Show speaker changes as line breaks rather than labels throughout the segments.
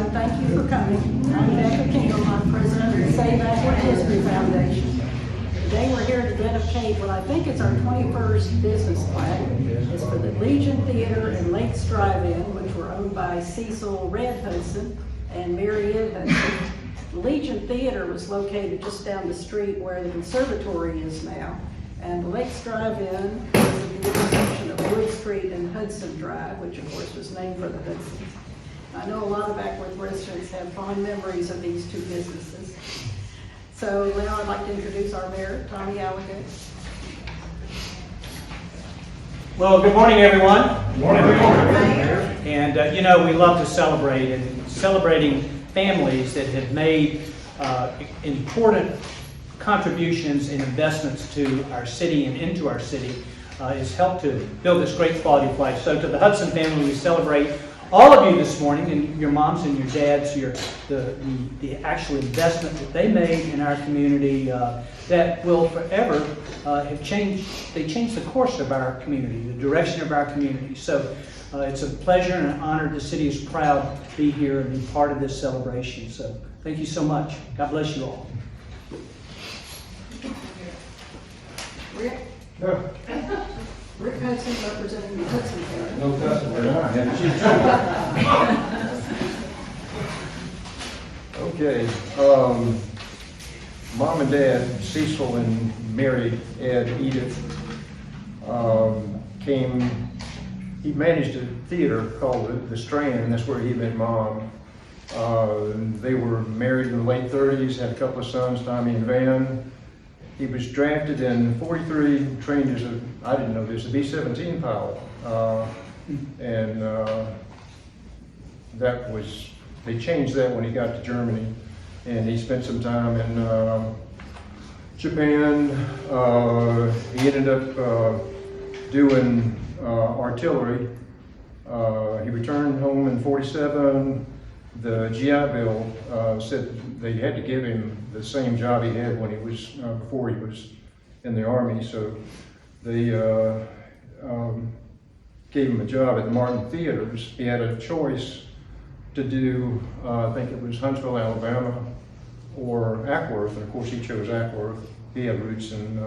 everyone. Thank you for coming. I'm Becca Kingdom. I'm president of the Save Backward History Foundation. Today we're here to dedicate what I think is our 21st business plaque. It's for the Legion Theater and Lakes Drive-In, which were owned by Cecil Red Hudson and Mary Ann Hudson. The Legion Theater was located just down the street where the conservatory is now. And the Lakes Drive-In is at the intersection of Wood Street and Hudson Drive, which of course was named for the Hudsons. I know a lot of Backworth residents have fond memories of these two businesses. So now I'd like to introduce our mayor, Tommy Allagatte.
Well, good morning, everyone.
Good morning.
And you know, we love to celebrate, and celebrating families that have made important contributions and investments to our city and into our city has helped to build this great quality of life. So to the Hudson family, we celebrate all of you this morning, and your moms and your dads, the actual investment that they made in our community that will forever have changed. They changed the course of our community, the direction of our community. So it's a pleasure and an honor. The city is proud to be here and be part of this celebration. So thank you so much. God bless you all.
Rick?
No.
Rick Hudson representing the Hudson family.
No cussing. Okay. Mom and Dad, Cecil and Mary, Ed, Edith, he managed a theater called the Strand, and that's where he met Mom. They were married in the late 30s, had a couple of sons, Tommy and Van. He was drafted in 43, trained as I didn't know this, a B-17 pilot. They changed that when he got to Germany. And he spent some time in Japan. He ended up doing artillery. He returned home in 47. The GI Bill said they had to give him the same job he had when he was before he was in the Army. So they gave him a job at the Martin Theaters. He had a choice to do, I think it was Huntsville, Alabama, or Ackworth, and of course he chose Ackworth. He had roots in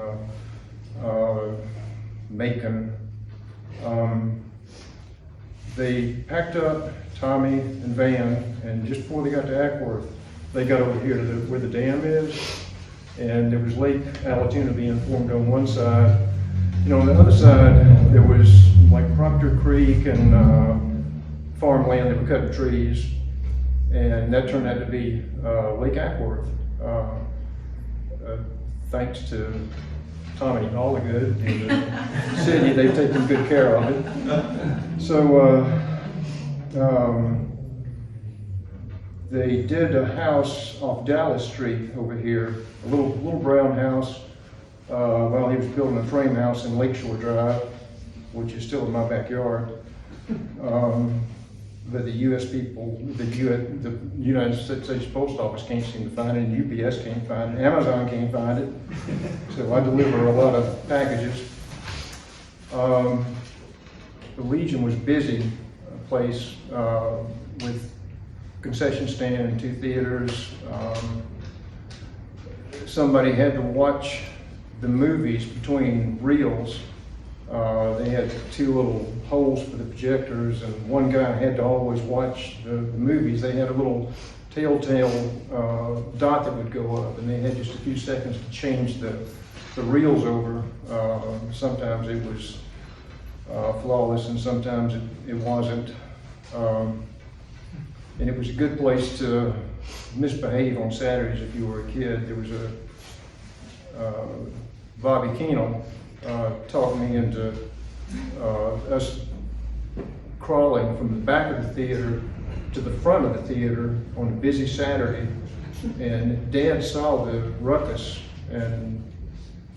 Macon. They packed up Tommy and Van, and just before they got to Ackworth, they got over here to where the dam is, and there was Lake Allatoona being formed on one side. You know, on the other side, there was like Proctor Creek and farmland that were cutting trees, and that turned out to be Lake Ackworth. Thanks to Tommy Allagatte and the city, they've taken good care of it. So they did a house off Dallas Street over here, a little brown house, while he was building a frame house in Lakeshore Drive, which is still in my backyard. But the U.S. people, the United States Post Office can't seem to find it, and UPS can't find it, Amazon can't find it. So I deliver a lot of packages. The Legion was busy place with concession stand and two theaters. Somebody had to watch the movies between reels. They had two little holes for the projectors, and one guy had to always watch the movies. They had a little telltale dot that would go up, and they had just a few seconds to change the reels over. Sometimes it was flawless, and sometimes it wasn't. And it was a good place to misbehave on Saturdays if you were a kid. There was Bobby Keenel talked me into us crawling from the back of the theater to the front of the theater on a busy Saturday. And Dad saw the ruckus, and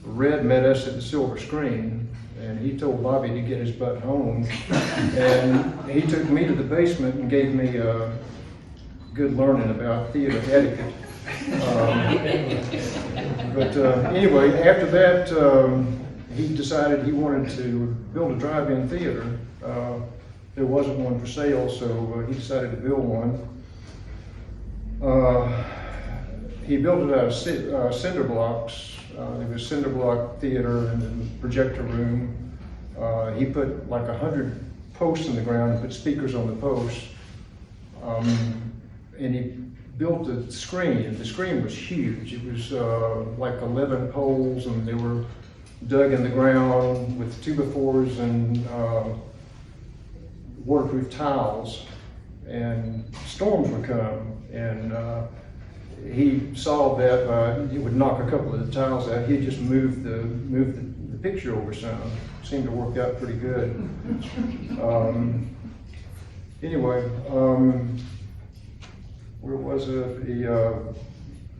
Red met us at the silver screen, and he told Bobby to get his butt home. And he took me to the basement and gave me good learning about theater etiquette. But anyway, after that, he decided he wanted to build a drive-in theater. There wasn't one for sale, so he decided to build one. He built it out of cinder blocks. There was cinder block theater and then projector room. He put like 100 posts in the ground and put speakers on the posts. And he built a screen, and the screen was huge. It was like 11 poles, and they were dug in the ground with 2x4s and waterproof tiles. And storms would come, and he solved that. He would knock a couple of the tiles out. He'd just move the picture over some. Seemed to work out pretty good. Anyway, where was it? He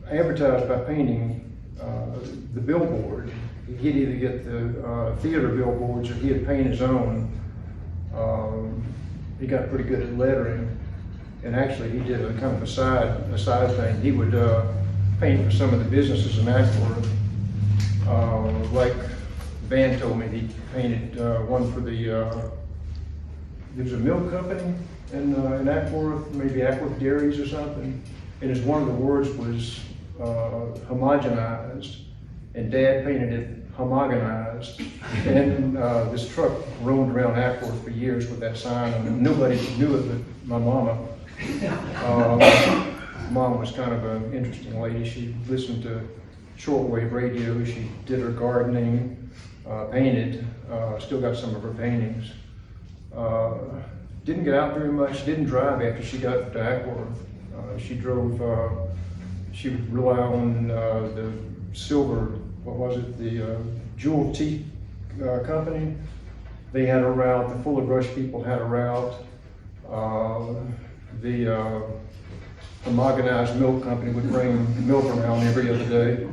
advertised by painting the billboard. He'd either get the theater billboards or he'd paint his own. He got pretty good at lettering, and actually he did a kind of a side thing. He would paint for some of the businesses in Ackworth. Like Van told me, he painted one for there was a milk company in Ackworth, maybe Ackworth Dairies or something, and one of the words was homogenized, and Dad painted it homogenized. And this truck roamed around Ackworth for years with that sign, and nobody knew it but my mama. Mom was kind of an interesting lady. She listened to shortwave radio. She did her gardening, painted, still got some of her paintings. Didn't get out very much, didn't drive after she got to Ackworth. She drove, she would rely on the silver, what was it, the Jewel Tea Company. They had a route, the Fuller Brush people had a route. The homogenized milk company would bring milk around every other day.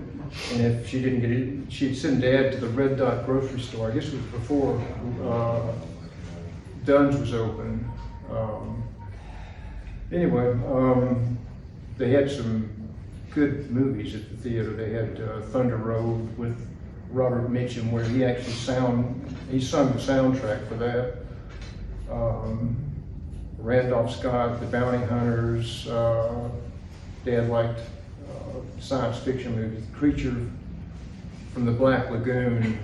And if she didn't get it, she'd send Dad to the Red Dot grocery store. I guess it was before Dunn's was open. Anyway, they had some good movies at the theater. They had Thunder Road with Robert Mitchum, where he actually sung the soundtrack for that. Randolph Scott, The Bounty Hunters. Dad liked science fiction movies, Creature from the Black Lagoon.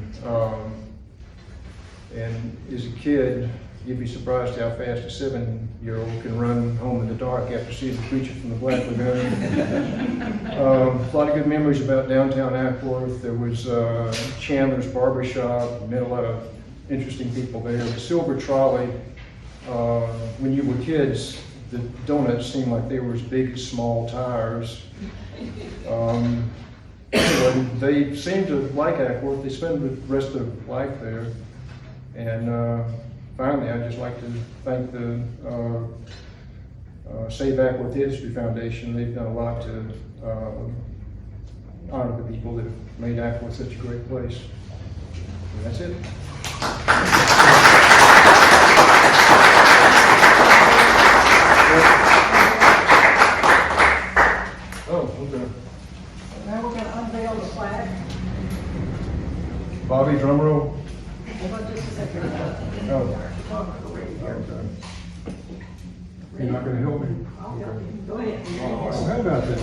And as a kid, you'd be surprised how fast a 7-year-old can run home in the dark after seeing The Creature from the Black Lagoon. A lot of good memories about downtown Ackworth. There was Chandler's Barbershop. Met a lot of interesting people there. The Silver Trolley. When you were kids, the donuts seemed like they were as big as small tires. They seemed to like Ackworth. They spend the rest of their life there. And finally, I'd just like to thank the Save Ackworth History Foundation. They've done a lot to honor the people that have made Ackworth such a great place. And that's it. Oh, okay.
Now we're gonna unveil the plaque.
Bobby, drum roll.
Hold on just a second.
Oh. Okay. You're not gonna help me?
I'll help you. Go ahead.
Oh, how about that?